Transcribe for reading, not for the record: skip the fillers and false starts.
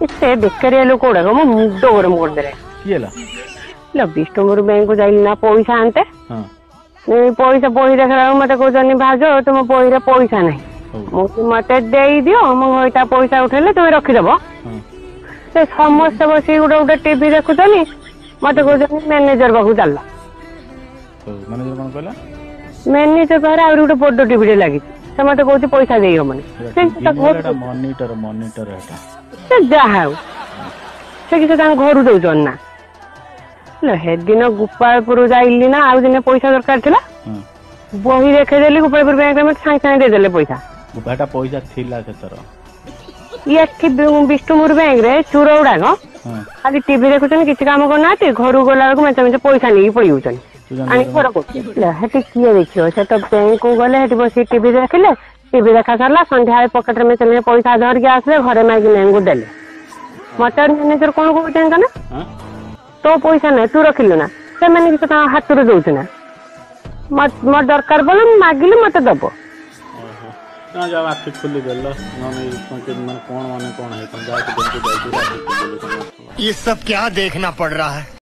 ଏତେ ବେକାରିଆ ଲୋକ ଗୁଡାକ ମୋ ମୁଣ୍ଡ ଗରମ କରିଦେଲେ। କିଏ ହେଲା? ବିଷ୍ଣୁପୁର ବ୍ୟାଙ୍କ କୁ ଯାଇଲି ନା ପଇସା ଆଣତେ। ହଁ ପଇସା ବହି ଦେଖିଲା ବେଳକୁ ମତେ କହୁଛନ୍ତି ଭାଉଜ ତୁମ ବହିରେ ପଇସା ନାହିଁ। ମୁଁ ମତେ ଦେଇଦିଅ ମୁଁ ଏଇଟା ପଇସା ଉଠେଇଲେ ତୁମେ ରଖିଦବ। ସେ ସମସ୍ତେ ବସିକି ଗୋଟେ ଗୋଟେ ଟିଭି ଦେଖୁଛନ୍ତି ମତେ କହୁଛନ୍ତି ମ୍ୟାନେଜର ପାଖକୁ ଚାଲ। ମ୍ୟାନେଜର କଣ କହିଲା? ମ୍ୟାନେଜର ପାଖରେ ଆହୁରି ଗୋଟେ ବଡ ଟିଭିଟେ ଲାଗିଛି ସେ ମତେ କହୁଛି ପଇସା ଦେଇ ହବନି। ସେ ଯାହା ହଉ ସେ କିଛି ତାଙ୍କ ଘରୁ ଦଉଛନ୍ତି ନା। ସେଦିନ ଗୋପାଳପୁର ଯାଇଲି ନା ଆଉ ଦିନେ ପଇସା ଦରକାର ଥିଲା ବହି ଦେଖେଇଦେଲି ଗୋପାଳପୁର ବ୍ୟାଙ୍କରେ ମତେ ସାଙ୍ଗେ ସାଙ୍ଗେ ଦେଇଦେଲେ ପଇସା। ପଇସା ଥିଲା ସେଥର ଏଠି ବିଷ୍ଣୁପୁର ବ୍ୟାଙ୍କରେ ଚୋର ଗୁଡାକ ଖାଲି ଟିଭି ଦେଖୁଛନ୍ତି କିଛି କାମ କରୁନାହାନ୍ତି ଘରକୁ ଗଲା ବେଳକୁ ମେଞ୍ଚେ ମେଞ୍ଚେ ପଇସା ନେଇକି ପଳେଇ ଯାଉଛନ୍ତି ଆଣିକି ଘର କରୁଛନ୍ତି। ସେଠି କିଏ ଦେଖିବ ସେ ତ ବ୍ୟାଙ୍କକୁ ଗଲେ ସେଠି ବସିକି ଟିଭି ଦେଖିଲେ ଟିଭି ଦେଖା ସରିଲା ସନ୍ଧ୍ୟାବେଳେ ପକେଟରେ ମେଞ୍ଚେ ମେଞ୍ଚେ ପଇସା ଧରିକି ଆସିଲେ ଘରେ ମାଇକି ନେଙ୍କୁ ଦେଲେ। ମତେ ମ୍ୟାନେଜର କଣ କହୁଛନ୍ତି ନା ତୋ ପଇସା ନାହିଁ ତୁ ରଖିଲୁ ନା ସେମାନେ କିଛି ତାଙ୍କ ହାତରୁ ଦଉଛି ନା ମୋର ଦରକାର ପଡିଲେ ମୁଁ ମାଗିଲି ମତେ ଦବ। ଆଖି ଖୋଲିଦେଲ ये सब क्या देखना पड़ रहा है।